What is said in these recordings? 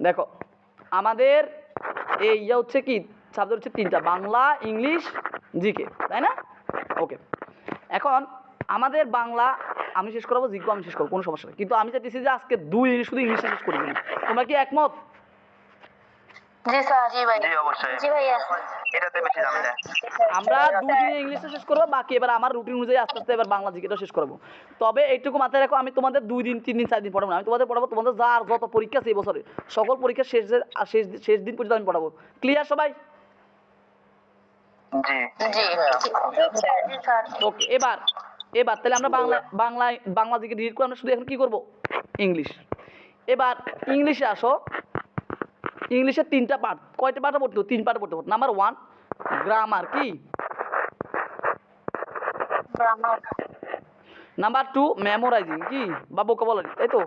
দেখো আমাদের এই ইয়ে হচ্ছে কি সাবজেক্ট হচ্ছে তিনটা, বাংলা, ইংলিশ, জিকে, তাই না? ওকে, এখন আমাদের বাংলা আমি শেষ করাবো, জিকে আমি শেষ করবো, কোনো সমস্যা নেই, কিন্তু আমি চাইতেছি যে আজকে 2 দিন শুধু ইংলিশে শেষ করে দিন। তোমরা কি একমত? জি স্যার। জি ভাই। জি অবশ্যই। জি ভাইয়া। এটাতে বেশি ঝামেলা। আমরা 2 দিনে ইংলিশে শেষ করবো, বাকি এবার আমার রুটিন অনুযায়ী আস্তে আস্তে এবার বাংলা জিকেটা শেষ করবো। তবে এইটুকু মাথায় রাখো, আমি তোমাদের 2 দিন 3 দিন 4 দিন পড়াবো না, আমি তোমাদের পড়াবো তোমাদের যার যত পরীক্ষা আছে এই বছরে সকল পরীক্ষার শেষ দিন পর্যন্ত আমি পড়াবো। ক্লিয়ার সবাই? জি জি স্যার। ওকে, এবার তাহলে আমরা বাংলা দিকে ডিলিট করে আমরা শুধু এখন কি করব, ইংলিশ। এবার ইংলিশে আসো, ইংলিশের 3টা পার্ট, কয়টা পার্টে পড়তে হবে? 3 পার্টে পড়তে হবে। নাম্বার 1 গ্রামার, কি গ্রামার। নাম্বার 2 মেমোরাইজিং, কি বা ভোকাবুলারি, তাই তো?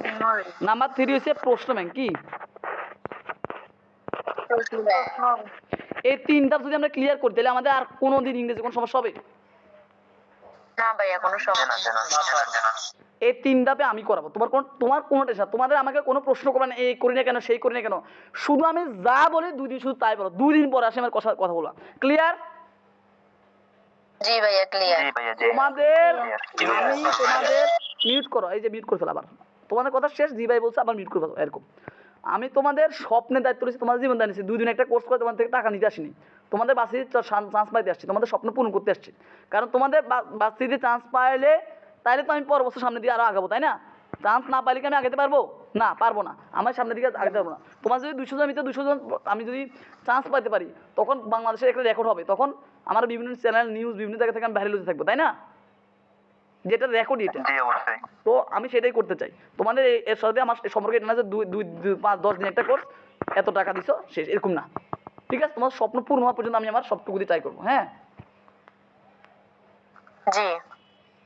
মেমোরি। নাম্বার 3 হচ্ছে প্রশ্ন ব্যাংক, কি? এই 3টা যদি আমরা ক্লিয়ার করি তাহলে আমাদের আর কোনোদিন ইংরেজি কোনো সমস্যা হবে না ভাইয়া, কোনো সমস্যা না। এই 3 ধাপে আমি করাবো। তোমার কোনো টেনশন, তোমাদের আমাকে কোনো প্রশ্ন করবে না, এই করি না কেন, সেই করি না কেন, শুধু আমি যা বলি 2 দিন শুধু তাই বলো, 2 দিন পরে আসে আমার কথা বলবা। ক্লিয়ার? জি ভাইয়া, ক্লিয়ার। জি ভাইয়া, জি। তোমাদের আমি তোমাদের মিউট করো, এই যে মিউট করে ফেলো আবার, তোমাদের কথা শেষ, জি ভাই বলছে আবার মিউট করে ফেলো, এরকম। আমি তোমাদের স্বপ্নের দায়িত্ব নিয়েছি, তোমাদের জীবন দায়িত্ব নিয়েছি, 2 দিন একটা কোর্স করে তোমাদের থেকে টাকা নিতে আসিনি, তোমাদের বাসিতে চান্স পাইতে আসছি, তোমাদের স্বপ্ন পূরণ করতে আসছি। কারণ তোমাদের বাসিতে চান্স পাইলে তাইলে তো আমি পর বছর সামনের দিকে আরও আগাবো, তাই না? চান্স না পাইলে কি আমি আগাতে পারবো? না, পারবো না, আমার সামনের দিকে আগাতে পারবো না। তোমার যদি 200 জন, আমি তো 200 জন, আমি যদি চান্স পাইতে পারি তখন বাংলাদেশের একটা রেকর্ড হবে, তখন আমার বিভিন্ন চ্যানেল নিউজ বিভিন্ন জায়গা থেকে আমি ভাইরাল হতে থাকবো, তাই না? যেটা রেকর্ড এটা, জি অবশ্যই। তো আমি সেটাই করতে চাই। তোমাদের এর সাথে আমার সম্পর্কে এটা না যে 2-5-10 দিন একটা কোর্স এত টাকা দিছো শেষ, এরকম না, ঠিক আছে? তোমার স্বপ্ন পূর্ণ হওয়া পর্যন্ত আমি আমার সবটুকু দিয়ে ট্রাই করবো। হ্যাঁ জি।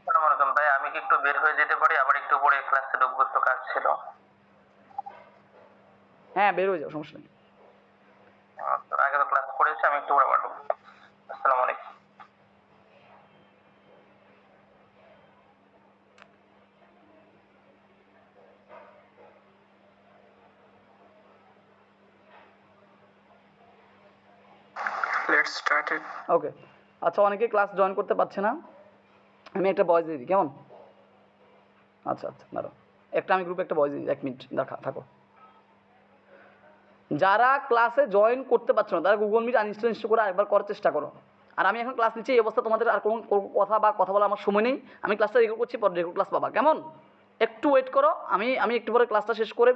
আসসালামু আলাইকুম ভাই, আমি কি একটু বের হয়ে যেতে পারি? আবার একটু পরে ক্লাসে ঢুকবো, তো কাজ ছিল। হ্যাঁ, বের হয়ে যাও, সমস্যা নেই। আগে তো ক্লাস করেছি, আমি একটু পরে আবার ঢুকবো। আসসালামু আলাইকুম। Let's start it. ওকে, আচ্ছা, অনেকে ক্লাস জয়েন করতে পারছে না, আমি একটা ভয়েস দিয়ে দিই, কেমন? আচ্ছা দাঁড়াও, আমি গ্রুপে একটা ভয়েস দিয়ে দিই, 1 মিনিট থাকো। যারা ক্লাসে জয়েন করতে পারছো না তারা গুগল মিট আনইনস্টল করে একবার করার চেষ্টা করো। আর আমি এখন ক্লাস নিচ্ছি, এই অবস্থা তোমাদের আর কোনো কথা বলার আমার সময় নেই, আমি ক্লাসটা রেকর্ড করছি, পরে রেকর্ড ক্লাস পাবা, কেমন? একটু ওয়েট করো, আমি একটু পরে ক্লাসটা শেষ করে,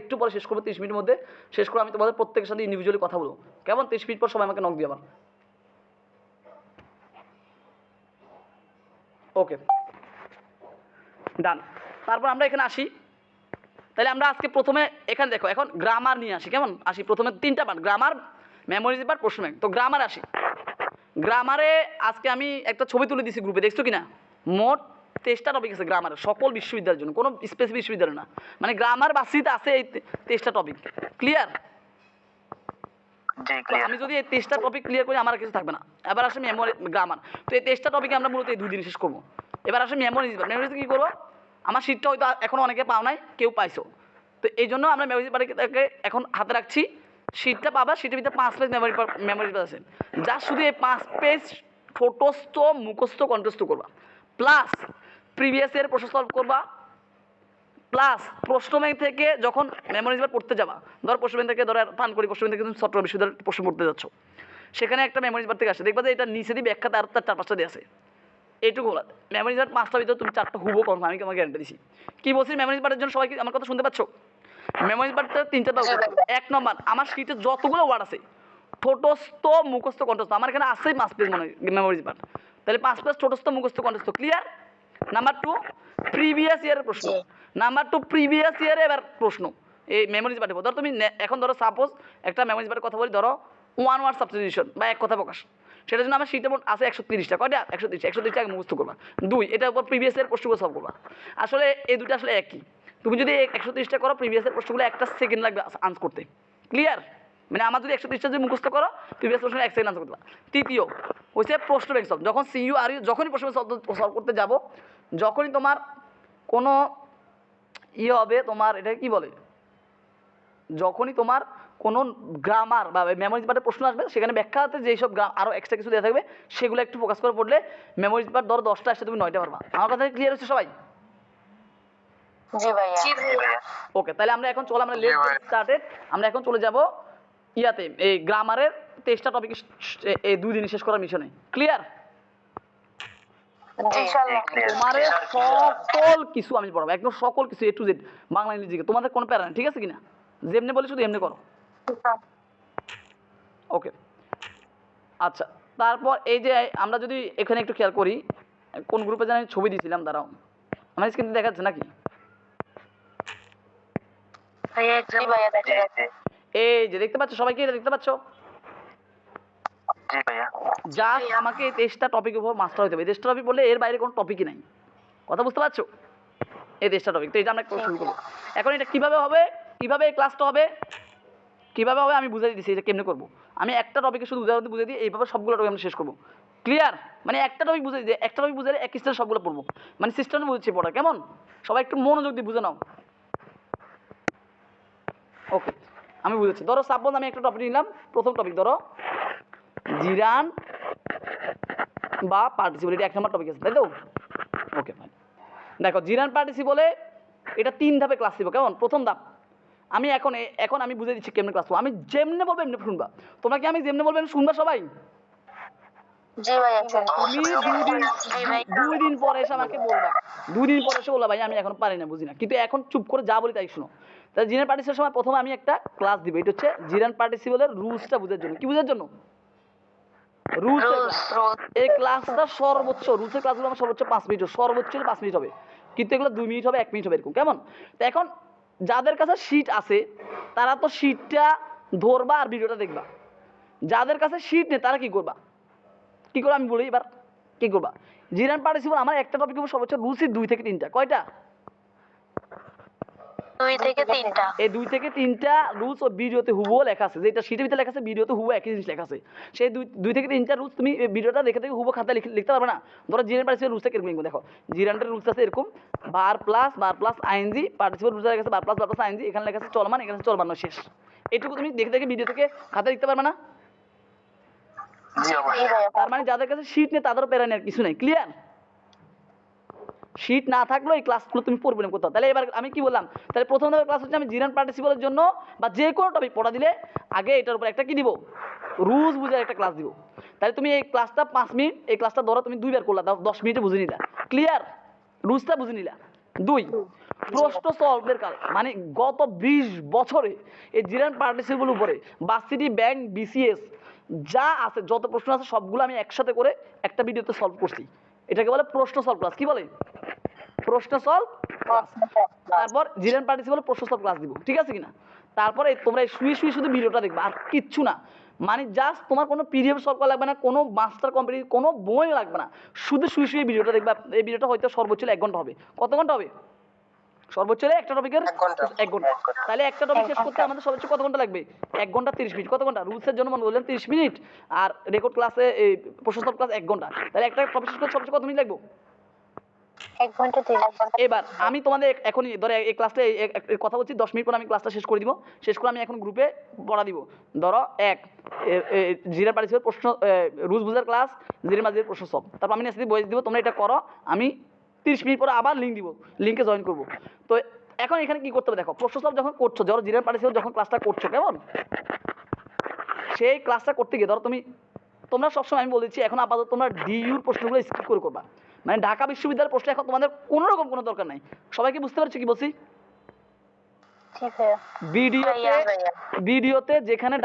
একটু পরে শেষ করবো, 30 মিনিটের মধ্যে শেষ করে আমি তোমাদের প্রত্যেকের সাথে ইন্ডিভিজুয়ালি কথা বলবো, কেমন? 30 মিনিট পর সবাই আমাকে নক দিয়ে আবার। ওকে, ডান। তারপর আমরা এখানে আসি, তাহলে আমরা আজকে প্রথমে এখানে দেখো, এখন গ্রামার নিয়ে আসি, কেমন? আসি প্রথমে 3টা পার্ট, গ্রামার, মেমোরিজ পার্ট, প্রশ্ন ব্যাংক। তো গ্রামার আসি, গ্রামারে আজকে আমি একটা ছবি তুলে দিছি গ্রুপে, দেখছো কিনা? মোট 23টা টপিক আছে গ্রামারে, সকল বিশ্ববিদ্যালয়ের জন্য, কোনো স্পেসিফিক বিশ্ববিদ্যালয় না, মানে গ্রামার বাসিতে আছে এই 23টা টপিক। ক্লিয়ার? জি ক্লিয়ার। আমি যদি এই 23টা টপিক ক্লিয়ার করি আমার কিছু থাকবে না। এবার আসে মেমোরি, গ্রামার। তো এই 23টা টপিকে আমরা মূলত এই 2 দিন শেষ করবো। এবার আসে মেমোরিজ। মেমোরিজ কী করবো? আমার শীটটা হয়তো এখনও অনেকে পাও নাই, কেউ পাইছো, তো এই জন্য আমরা মেমোরিজ পার্টকে এখন হাতে রাখছি। শীটটা পাবা, শীটের ভিতরে 5 পেজ মেমোরিজ পার্ট আছে, যা শুধু এই 5 পেজ ঠোঁটস্থ মুখস্থ কণ্ঠস্থ করবা, প্লাস প্রিভিয়াস ইয়ার প্রশ্ন সলভ করবা, প্লাস প্রশ্ন ব্যাংক থেকে যখন মেমোরিজ পার্ট পড়তে যাবা, ধর প্রশ্ন ব্যাংক থেকে পান করি প্রশ্ন ব্যাংক থেকে তুমি চট্টগ্রাম বিশ্ববিদ্যালয়ের প্রশ্ন পড়তে যাচ্ছ, সেখানে একটা মেমোরিজ পার্ট থেকে আসে, দেখবা যে এটা নিচে দিয়ে ব্যাখ্যাতে আর তার 4-5টা দিয়ে আছে, এইটুকু বলা। মেমোরিজ পার্ট 5টার ভিতরে তুমি 4টা হুবো কনফার্ম, আমি তোমাকে গ্যারান্টি দিচ্ছি। কী বলছি মেমোরিজ পার্টের জন্য? সবাই কি আমার কথা শুনতে পাচ্ছ? মেমোরিজ পার্টটা 3টা দাও। 1 নম্বর, আমার শীটে যতগুলো ওয়ার্ড আছে ঠোঁটস্থ মুখস্থ কণ্ঠস্থ, আমার এখানে আসেই 5 পেজ মনে হয় মেমোরিজ পার্ট, তাহলে 5 পেজ ঠোঁটস্থ মুখস্থ কণ্ঠস্থ। ক্লিয়ার? নাম্বার 2 প্রিভিয়াস ইয়ারের প্রশ্ন, নাম্বার 2 প্রিভিয়াস ইয়ারে এবার প্রশ্ন এই মেমোরিজ পার্টে। ধরো তুমি এখন ধরো সাপোজ একটা মেমোরিজ পার্টের কথা বলি, ধরো 1 ওয়ার্ড সাবস্টিটিউশন বা এক কথা প্রকাশ, সেটার জন্য আমার শীটে আছে 130টা, কয়টা? 130টা আগে মুখস্থ করবা। 2, এটার উপর প্রিভিয়াস ইয়ার প্রশ্নগুলো সলভ করবা। আসলে এই দুটো আসলে একই, তুমি যদি 130টা করো, প্রিভিয়াস ইয়ার প্রশ্নগুলো 1 সেকেন্ড লাগবে আনসার করতে। ক্লিয়ার? মানে আমার যদি 130টা যদি মুখস্থ করো, প্রিভিয়াস প্রশ্ন 1 সেকেন্ড আনসার করতে পারবা। তৃতীয় হচ্ছে প্রশ্ন ব্যাংক সলভ, যখন সিইউ আর ইউ যখনই প্রশ্ন সলভ করতে যাবো, যখনই তোমার কোনো হবে তোমার, এটা কি বলে, যখনই তোমার কোনো গ্রামার বা মেমোরিজ পার্টের প্রশ্ন আসবে সেখানে ব্যাখ্যাতে যেসব আরও এক্সট্রা কিছু দেওয়া থাকবে সেগুলো একটু ফোকাস করে পড়লে মেমোরিজ পার্ট ধরো 10টা আসছে তুমি 9টা পারবা। আমার কথা ক্লিয়ার হচ্ছে সবাই? জি ভাইয়া। ওকে, তাহলে আমরা এখন চলো, আমরা লেট স্টার্টেড, আমরা এখন চলে যাব ইয়াতে এই গ্রামারের 23টা টপিক এই 2 দিনে শেষ করার মিশনে। ক্লিয়ার? ইনশাআল্লাহ। তোমার সকল কিছু আমি পড়াবো, একদম সকল কিছু A to Z, বাংলা ইংরেজিকে, তোমাদের কোনো প্যারা নেই, ঠিক আছে কিনা? যেমনি বলি শুধু এমনি করো। ওকে, আচ্ছা। তারপর এই যে আমরা যদি এখানে একটু খেয়াল করি, কোন গ্রুপে যেন আমি ছবি দিয়েছিলাম, দাঁড়াও, আমার স্ক্রিনে দেখা যাচ্ছে নাকি? ভাইয়া এক্সাম ভাইয়া দেখা যাচ্ছে। এই যে দেখতে পাচ্ছ, সবাইকে এটা দেখতে পাচ্ছ? জি ভাইয়া। জাস্ট আমাকে এই 23টা টপিকের উপর মাস্টার হতে হবে। 23টা টপিক বললে এর বাইরে কোনো টপিকই নাই, কথা বুঝতে পারছো? এই 23টা টপিক, তো এটা আমরা শুরু করবো। এখন এটা কিভাবে হবে, কিভাবে এই ক্লাসটা হবে, কিভাবে হবে আমি বুঝাই দিচ্ছি এটা কেমনে করবো। আমি একটা টপিকে শুধু উদাহরণ বুঝে দিই, এইভাবে সবগুলো টপিক আমরা শেষ করবো। ক্লিয়ার? মানে একটা টপিক বুঝে দিই, একটা টপিক বুঝে এক স্টাইলে সবগুলো পড়বো, মানে সিস্টেমে বুঝছি পড়া, কেমন? সবাই একটু মনোযোগ দিয়ে বুঝে নাও। ওকে, আমি বুঝেছি। ধরো সাপোজ আমি একটা টপিক নিলাম, প্রথম টপিক ধরো জিরান বা পার্টিসিপল, এটা 1 নম্বর টপিক আছে, তাই তো? Okay fine. দেখো জিরান পার্টিসিপলে এটা 3 ধাপে ক্লাস দিব, কেমন? প্রথম ধাপ আমি এখন আমি বুঝে দিচ্ছি কেমনে ক্লাস করবো। আমি যেমনে বলবো এমনি শুনবা। তোমরা কি আমি যেমনে বলবো শুনবা সবাই? জি ভাইয়া। তুমি 2 দিন পরে এসে আমাকে বলবা, 2 দিন পরে এসে বলবা ভাই আমি এখন পারি না, বুঝি না, কিন্তু এখন চুপ করে যা বলি তাই শুনো। তাহলে জিরান পার্টিসিপলের সময় প্রথমে আমি একটা ক্লাস দিব, এটা হচ্ছে জিরান পার্টিসিপলের রুলসটা বোঝার জন্য। কি বোঝার জন্য? রুলস। এই ক্লাসটা সর্বোচ্চ, রুলসের ক্লাসগুলো আমার সর্বোচ্চ 5 মিনিট, সর্বোচ্চ 5 মিনিট হবে, কিন্তু এগুলো 2 মিনিট হবে, 1 মিনিট হবে, এরকম, কেমন? তো এখন যাদের কাছে শিট আছে তারা তো শিটটা ধরবা আর ভিডিওটা দেখবা। যাদের কাছে শিট নেই তারা কি করবা? কি করবা আমি বলি এবার, কি করবা? জিরান পার্টিসিপল আমার একটা টপিক হবে সর্বোচ্চ রুলসই 2 থেকে 3টা, কয়টা? 2 থেকে 3টা। এই 2 থেকে 3টা রুলস ও ভিডিওতে হুবহু লেখা আছে, যেটা শিটের ভিতরে লেখা আছে ভিডিওতে হুবহু একই জিনিস লেখা আছে। সেই 2 থেকে 3টা রুলস তুমি ভিডিওটা দেখে থেকে হুবহু খাতায় লিখতে পারবে না। ধরো জিরান পার্টিসিপল রুলসটা কিরকম লিখবো, দেখো জিরানের রুলস আছে এরকম, বার প্লাস আইএনজি, পার্টিসিপল রুলস লেখা আছে বার প্লাস আইএনজি, এখানে লেখা আছে চলমান, এখানে চলমান শেষ। এটুকু তুমি দেখে দেখে ভিডিও থেকে খাতায় লিখতে পারবে না? জি অবশ্যই। তার মানে যাদের কাছে শিট নেই তাদেরও প্যারা নেই, কিছু নাই। ক্লিয়ার? শিট না থাকলেও এই ক্লাসগুলো তুমি পড়বে না কোথাও। তাহলে এবার আমি কি বললাম, তাহলে প্রথম ধাপের ক্লাস হচ্ছে আমি জিরান পার্টিসিপলের জন্য বা যে কোনো টপিক পড়া দিলে আগে এটার উপর একটা কি দিব, রুলস বুঝার একটা ক্লাস দিব। তাহলে তুমি এই ক্লাসটা 5 মিনিট, এই ক্লাসটা ধরো তুমি 2 বার করলা, 10 মিনিটে বুঝে নিলা। ক্লিয়ার? রুলসটা বুঝে নিলা। 2 প্রশ্ন সলভের কাজ, মানে গত 20 বছরে এই জিরান পার্টিসিপল উপরে ভার্সিটি, ব্যাংক, বিসিএস যা আছে, যত প্রশ্ন আছে সবগুলো আমি একসাথে করে একটা ভিডিওতে সলভ করছি। এটাকে বলে প্রশ্ন সলভ ক্লাস। কি বলে? প্রশ্ন সলভ ক্লাস। তারপর জিরান পার্টিসিপল প্রশ্ন সলভ ক্লাস দিব, ঠিক আছে কিনা? তারপরে তোমরা শুয়ে শুধু ভিডিওটা দেখবে, আর কিচ্ছু না। মানে জাস্ট তোমার কোনো পিডিএফ সলভ করা লাগবে না, কোনো মাস্টার কম্পিটিভ কোনো বই লাগবে না, শুধু শুয়ে ভিডিওটা দেখবে। এই ভিডিওটা হয়তো সর্বোচ্চ 1 ঘন্টা হবে। কত ঘন্টা হবে? সর্বোচ্চ একটা টপিকের 1 ঘন্টা। তাহলে একটা টপিক শেষ করতে আমাদের সর্বোচ্চ কত ঘন্টা লাগবে? 1 ঘন্টা 30 মিনিট। কত ঘন্টা? রুলসের জন্য মনে বললেন 30 মিনিট, আর রেকর্ড ক্লাসে এই প্রশ্ন সলভ ক্লাস 1 ঘন্টা। তাহলে একটা টপিক শেষ করতে সর্বোচ্চ কত মিনিট লাগবে? 1 ঘন্টা 30 ঘন্টা। এবার আমি তোমাদের এখনই ধরো এই ক্লাসটা কথা বলছি, 10 মিনিট পর আমি ক্লাসটা শেষ করে দিব। শেষ করে আমি এখন গ্রুপে পড়া দিব। ধরো 1 জিরান পার্টিসিপল প্রশ্ন রুলস বুঝার ক্লাস, জিরান মাঝির প্রশ্ন সব। তারপর আমি নেক্সট বয়স দিব, তোমরা এটা করো। আমি 30 মিনিট পরে আবার লিঙ্ক দিব, লিঙ্কে জয়েন করবো। তো এখন এখানে কি করতে হবে দেখো, প্রশ্ন সব যখন করছো, ধরো জিরান পার্টিসিপল যখন ক্লাসটা করছো, কেমন? সেই ক্লাসটা করতে গিয়ে ধরো তোমরা সবসময় আমি বলেছি এখন আপাতত তোমরা ডিইউর প্রশ্নগুলো স্কিপ করে করবা। মানে ঢাকা বিশ্ববিদ্যালয়ের প্রশ্ন এখন তোমাদের কোনো রকম কোনো দরকার নাই। সবাইকে বুঝতে পারছো কি বলছি? ঠিক আছে। ভিডিওতে যেখানে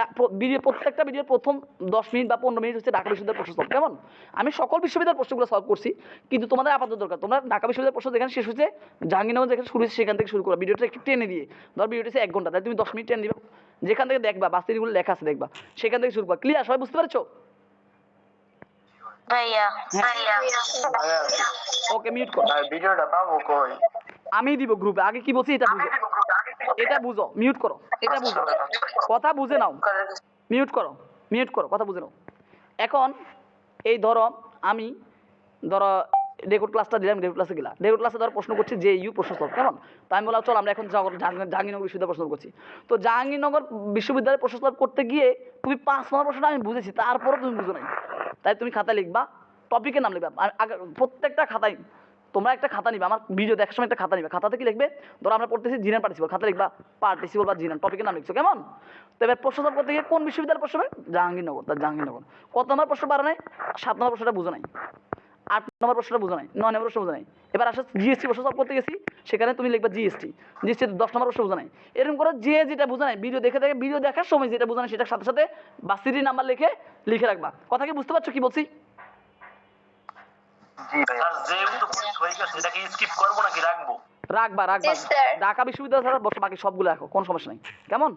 প্রত্যেকটা ভিডিওর প্রথম 10 মিনিট বা 15 মিনিট হচ্ছে ঢাকা বিশ্ববিদ্যালয়ের প্রশ্ন সলভ, কেমন? আমি সকল বিশ্ববিদ্যালয়ের প্রশ্নগুলো সলভ করছি, কিন্তু তোমাদের আপাতত দরকার তোমরা ঢাকা বিশ্ববিদ্যালয়ের প্রশ্ন যেখানে শেষ হচ্ছে, জাহাঙ্গীরনগর যেখানে শুরু হচ্ছে সেখান থেকে শুরু করো। ভিডিওটা একটু টেনে দিয়ে, ধর ভিডিওটা 1 ঘন্টা, তাহলে তুমি 10 মিনিট টেনে দিবে, যেখান থেকে দেখবা বাস্তিগুলো লেখা আছে দেখবা, সেখান থেকে শুরু করবা। ক্লিয়ার? সবাই বুঝতে পারছো? ভাইয়া। ওকে, মিউট করো। ভিডিওটা পাবো কই? আমি দিব গ্রুপে। আগে কি বলছি এটা বুঝো, এটা বুঝো। মিউট করো, এটা বুঝো, কথা বুঝে নাও। মিউট করো, কথা বুঝে নাও। এখন এই ধরো আমি রেকর্ড ক্লাসটা দিলাম, রেকর্ড ক্লাসে গেলা, রেকর্ড ক্লাসে ধর প্রশ্ন করছি যে ইউ প্রশ্ন সলভ, কেমন? তো আমি বললাম চল আমরা এখন জাহাঙ্গীরনগর বিশ্ববিদ্যালয় প্রশ্ন করছি। তো জাহাঙ্গীরনগর বিশ্ববিদ্যালয়ে প্রশ্ন সলভ করতে গিয়ে তুমি 5 নম্বর প্রশ্নটা আমি বুঝেছি, তারপরও তুমি বুঝো নাই, তাই তুমি খাতা লিখবা, টপিকের নাম লিখবা। প্রত্যেকটা খাতায় তোমরা একটা খাতা নিবা, আমার ভিডিও দেখার সময় একটা খাতা নিবা, খাতাতে কি লিখবে? ধরো আমরা পড়তেছি জিনান পার্টিসিপল, খাতা লিখবা পার্টিসিপল বা জিনান, টপিকের নাম লিখছো, কেমন? তো এবার প্রশ্ন সলভ করতে গিয়ে কোন বিশ্ববিদ্যালয় প্রশ্ন হবে? জাহাঙ্গীরনগর, তার জাহাঙ্গীরনগর। কত নম্বর প্রশ্ন পারো নাই? 7 নম্বর প্রশ্নটা বুঝো নাই, 8 নম্বর প্রশ্নটা বুঝো নাই, 9 নম্বর প্রশ্ন বুঝো নাই। এবার আসলে জিএসটি প্রশ্ন সলভ করতে গেছি, সেখানে তুমি লিখবা জিএসটি 10 নম্বর প্রশ্ন বুঝো নাই। এরকম করে যে যেটা বুঝো নাই ভিডিও দেখে দেখে, ভিডিও দেখার সময় যেটা বুঝো নাই সেটার সাথে সাথে বাসিটি নাম্বার লিখে রাখবা। কথা কি বুঝতে পারছো কি বলছি? আর যেহেতু হয়ে গেছে এটাকে স্কিপ করবো নাকি রাখবো? রাখবা। Yes, sir. ঢাকা বিশ্ববিদ্যালয় ছাড়া বসে বাকি সবগুলো রাখো, কোনো সমস্যা নাই, কেমন?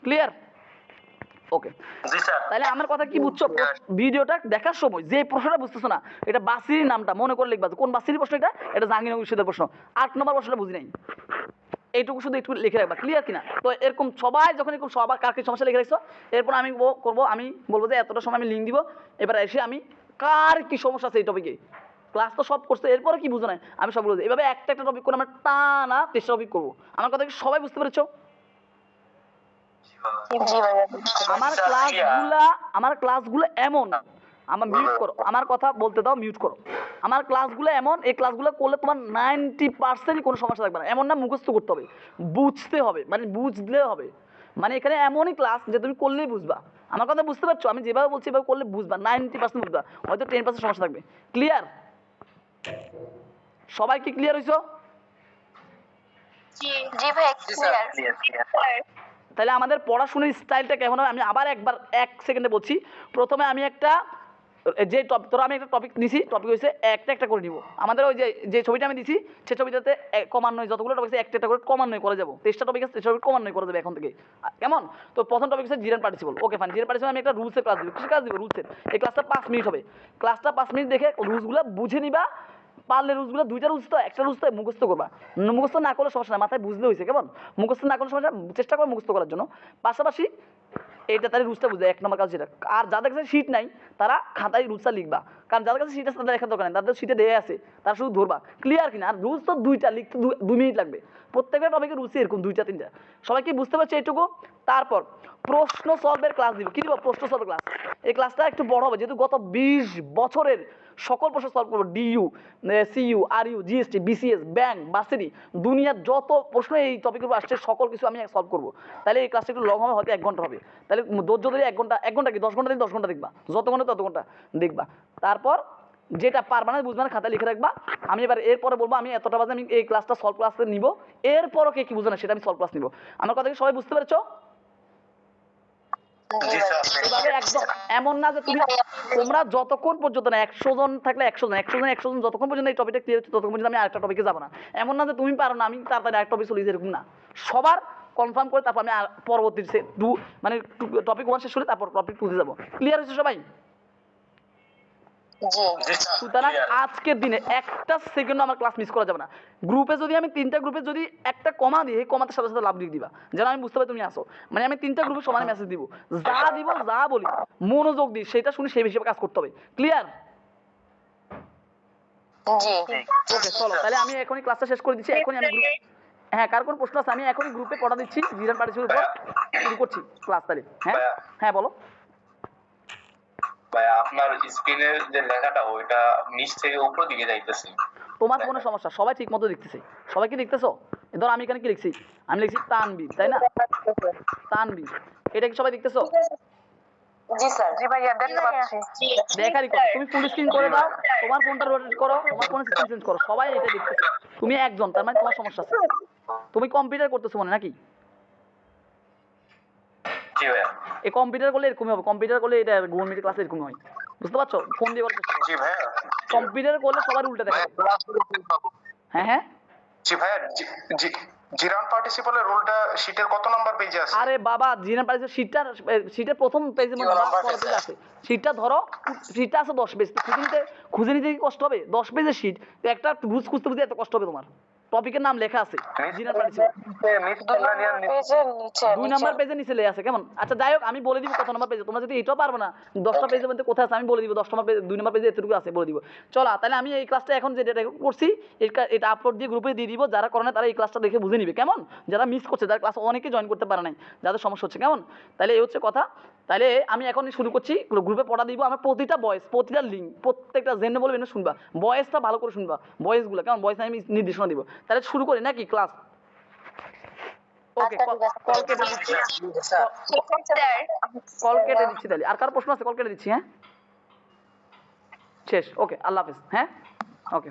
ক্লিয়ার? ওকে। জি স্যার। তাহলে আমার কথা কি বুঝছো? ভিডিওটা দেখার সময় যে প্রশ্নটা বুঝতেছো না, এটা বাসির নামটা মনে করে লিখবা, কোন বাসির প্রশ্ন এটা জাহাঙ্গীরনগর বিশ্ববিদ্যালয়ের প্রশ্ন। 8 নম্বর প্রশ্নটা বুঝি নাই, এইটুকু শুধু একটু লিখে রাখবা, ক্লিয়ার কিনা? তো এরকম সবাই যখন এরকম সবার কার কি সমস্যা লিখে রাখছো, এরপর আমি করবো, আমি বলবো যে এতটা সময় আমি লিঙ্ক দিব, এবার এসে আমি কার কি সমস্যা আছে এই টপিকে, ক্লাস তো সব করছে, এরপরে কি বুঝো নাই আমি সব বলছি, এভাবে একটা টপিক করে আমরা টানা 3টা টপিক করবো। আমার কথা কি সবাই বুঝতে পেরেছো? জি ভাইয়া। আমার ক্লাসগুলো এমন, আমার মিউট করো, আমার কথা বলতে দাও, মিউট করো। আমার ক্লাসগুলো এমন, এই ক্লাসগুলো করলে তোমার 90% কোনো সমস্যা থাকবে না। এমন না মুখস্থ করতে হবে, বুঝতে হবে, মানে বুঝলে হবে। মানে এখানে এমনই ক্লাস যে তুমি করলেই বুঝবা। আমার কথা বুঝতে পারছো? আমি যেভাবে বলছি এভাবে করলে বুঝবা, 90% বুঝবা, হয়তো 10% সমস্যা থাকবে। ক্লিয়ার? সবাই কি ক্লিয়ার হইছো? জি ভাইয়া, ক্লিয়ার। তাহলে আমাদের পড়াশোনার স্টাইলটা কেমন হবে আমি আবার একবার 1 সেকেন্ডে বলছি। প্রথমে আমি একটা তোরা আমি একটা টপিক নিছি, টপিক হয়েছে একটা করে নিব। আমাদের ওই যে ছবিটা আমি দিছি সেই ছবিটাতে ক্রমান্বয়ে যতগুলো টপিক আছে একটা করে ক্রমান্বয়ে করে যাবো। 23টা টপিক আছে, 23টা ক্রমান্বয়ে করে যাবে এখন থেকে, কেমন? তো প্রথম টপিক হচ্ছে gerund participle. Okay fine, gerund participle আমি একটা রুলসের ক্লাস দিব। কিসের ক্লাস দিব? রুলসের। এই ক্লাসটা 5 মিনিট হবে। ক্লাসটা 5 মিনিট দেখে রুলসগুলো বুঝে নিবা, পারলে রুলসগুলো 2টা রুলস তো একটা রুলস তো মুখস্থ করবা। মুখস্থ না করলে সমস্যা না, মাথায় বুঝলে হয়েছে, কেমন? মুখস্থ না করলে সমস্যা, চেষ্টা করো মুখস্থ করার জন্য। পাশাপাশি এটা তাদের রুলসটা বুঝে 1 নম্বর কাজ যেটা। আর যাদের কাছে শিট নাই তারা খাতায় রুলসটা লিখবা, কারণ যাদের কাছে শিট আছে তাদের লেখার দরকার নেই, তাদের শিটে দেয়া আছে, তারা শুধু ধরবা। ক্লিয়ার কিনা? আর রুলস তো 2টা লিখতে 2 মিনিট লাগবে। প্রত্যেকটা টপিকের রুলস এরকম 2টা 3টা। সবাই কি বুঝতে পারছে এইটুকু? তারপর প্রশ্ন সলভের ক্লাস দিব। কি দিব? প্রশ্ন সলভের ক্লাস। এই ক্লাসটা একটু বড় হবে, যেহেতু গত 20 বছরের সকল প্রশ্ন সলভ করবো। DU, CU, RU, GST, BCS, bank, varsity, দুনিয়ার যত প্রশ্ন এই টপিকের উপর আসছে সকল কিছু আমি সলভ করবো। তাহলে এই ক্লাসটা একটু লং হবে, হয়তো 1 ঘন্টা হবে। তাহলে ধৈর্য ধরে 1 ঘন্টা কি 10 ঘন্টা দিন 10 ঘন্টা দেখবা, যত ঘন্টা তত ঘন্টা দেখবা। তারপর যেটা পারবা না বুঝবা না খাতায় লিখে রাখবা। আমি এবার এরপরে বলবো আমি এতটা বাজে আমি এই ক্লাসটা সলভ ক্লাসে নিব, এরপরও কে কি বুঝে না সেটা আমি সলভ ক্লাস নিব। আমার কথা কি সবাই বুঝতে পেরেছো? এভাবে একদম এমন না যে তোমরা যতক্ষণ পর্যন্ত না 100 জন থাকলে 100 জন যতক্ষণ পর্যন্ত এই টপিকটা ক্লিয়ার হচ্ছে ততক্ষণ পর্যন্ত আমি আরেকটা টপিকে যাবো না। এমন না যে তুমি পারো না আমি তাড়াতাড়ি আরেকটা টপিক চলে, এরকম না। সবার কনফার্ম করে তারপর আমি পরবর্তী মানে টপিক 1 শেষ হলে তারপর টপিক 2 তে যাবো। ক্লিয়ার হচ্ছে সবাই? সুতরাং আজকের দিনে একটা সেকেন্ড আমার ক্লাস মিস করা যাবে না। গ্রুপে যদি আমি 3টা গ্রুপে যদি একটা কমা দিই, এই কমাতে সাথে সাথে লাভ লিখ দিবা, যেন আমি বুঝতে পারি তুমি আসো। মানে আমি 3টা গ্রুপে সমানে মেসেজ দিব, যা দিব যা বলি মনোযোগ দিই, সেটা শুনে সেই হিসেবে কাজ করতে হবে। ক্লিয়ার? ওকে চলো তাহলে আমি এখনই ক্লাসটা শেষ করে দিচ্ছি। এখনই আমি গ্রুপ, হ্যাঁ কার কোন প্রশ্ন আছে আমি এখনই গ্রুপে পড়া দিচ্ছি। জিরান পার্টিসিপের উপর শুরু করছি ক্লাস তাহলে। হ্যাঁ বলো ভাই। আপনার স্ক্রিনের যে লেখাটা ওইটা নিচ থেকে উপর দিকে যাইতেছে। তোমার কোনো সমস্যা? সবাই ঠিক মতো দেখতেছে? সবাই কি দেখতেছো? ধর আমি এখানে কি লিখছি, আমি লিখছি তানবীর, তাই না? তানবীর, এটা কি সবাই দেখতেছো? জি স্যার। জি ভাইয়া, দেখতে পাচ্ছি। দেখারই কথা, তুমি ফুল স্ক্রিন করে দাও, তোমার ফোনটা রোটেট করো, তোমার ফোনে সিস্টেম চেঞ্জ করো, সবাই এটা দেখতেছে। তুমি একজন, তার মানে তোমার সমস্যা আছে। তুমি কম্পিউটার করতেছো মনে নাকি? জি ভাইয়া। এই কম্পিউটার করলে এরকমই হবে, কম্পিউটার করলে এটা গুগল মিট ক্লাসে এরকমই হয়, বুঝতে পারছো? ফোন দিয়ে করার চেষ্টা করো। জি ভাইয়া। কম্পিউটার করলে সবার উল্টা দেখা যাবে। হ্যাঁ জি ভাইয়া। জিরান পার্টিসিপলের রুলটা শীটের কত নাম্বার পেজে আছে? আরে বাবা, জিরান পার্টিসিপল শীটের প্রথম পেজের মধ্যে পেজে আছে। শীটটা ধরো, শীটটা আছে 10 পেজ, খুঁজে নিতে কি কষ্ট হবে? 10 পেজের শীট, একটা রুলস খুঁজতে এত কষ্ট হবে তোমার? টপিকের নাম লেখা আছে জিরান পার্টিসিপল মিস 2 নম্বর পেজের নিচে 2 নাম্বার পেজে নিচে লেখা আছে কেমন আচ্ছা যাই হোক আমি বলে দিব কত নাম্বার পেজে তোমরা যদি এটাও পারবে না 10টা পেজের মধ্যে কোথায় আছে আমি বলে দিব 10 নম্বর পেজ 2 নম্বর পেজে এতটুকু আছে বলে দিব চলো তাহলে আমি এই ক্লাসটা এখন যেটা রেকর্ড করছি এটা আপলোড দিয়ে গ্রুপে দিয়ে দিব যারা করে না তারা এই ক্লাসটা দেখে বুঝে নিবে কেমন যারা মিস করছে যারা ক্লাস অনেকে জয়েন করতে পারে নাই যাদের সমস্যা হচ্ছে কেমন তাহলে এই হচ্ছে কথা তাহলে আমি এখন শুরু করছি গ্রুপে পড়া দিব আমার প্রতিটা ভয়েস প্রতিটা লিঙ্ক প্রত্যেকটা জেনে বলবে না শুনবা ভয়েসটা ভালো করে শুনবা ভয়েসগুলো কেমন ভয়েস আমি নির্দেশনা দিব তাহলে শুরু করি নাকি ক্লাস ওকে কল কেটে দিচ্ছি কল কেটে দিচ্ছি তাহলে আর কার প্রশ্ন আছে কল কেটে দিচ্ছি হ্যাঁ শেষ ওকে আল্লাহ হাফেজ হ্যাঁ ওকে